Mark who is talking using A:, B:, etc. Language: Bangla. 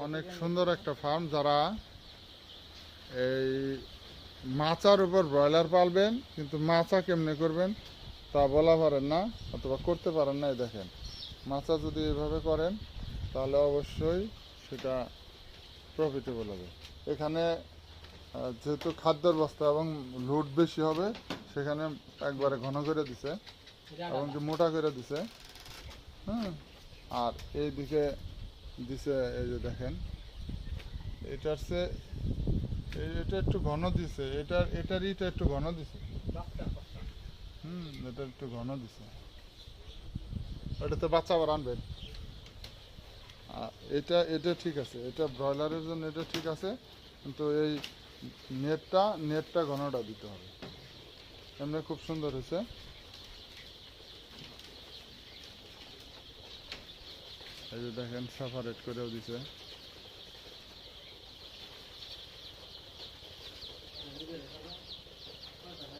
A: অনেক সুন্দর একটা ফার্ম। যারা এই মাচার উপর ব্রয়লার পালবেন কিন্তু মাচা কেমনে করবেন তা বলা পারেন না অথবা করতে পারেন না, এই দেখেন মাচা যদি এভাবে করেন তাহলে অবশ্যই সেটা প্রফিটেবল হবে। এখানে যেহেতু খাদ্যের বস্তা এবং লোড বেশি হবে সেখানে একবারে ঘন করে দিছে এবং কি মোটা করে দিছে। হ্যাঁ, আর এইদিকে দিছে এই যে দেখেন এটার চেয়ে এটা একটু ঘন দিছে, এটার ইটা একটু ঘন দিছে। এটা একটু ঘন দিছে। ওটাতে বাচ্চা আবার আনবেন। এটা এটা ঠিক আছে, এটা ব্রয়লারের জন্য এটা ঠিক আছে, কিন্তু এই নেটটা ঘনটা দিতে হবে। এমনি খুব সুন্দর হয়েছে। এই যে দেখেন সেপারেট করেও দিছে।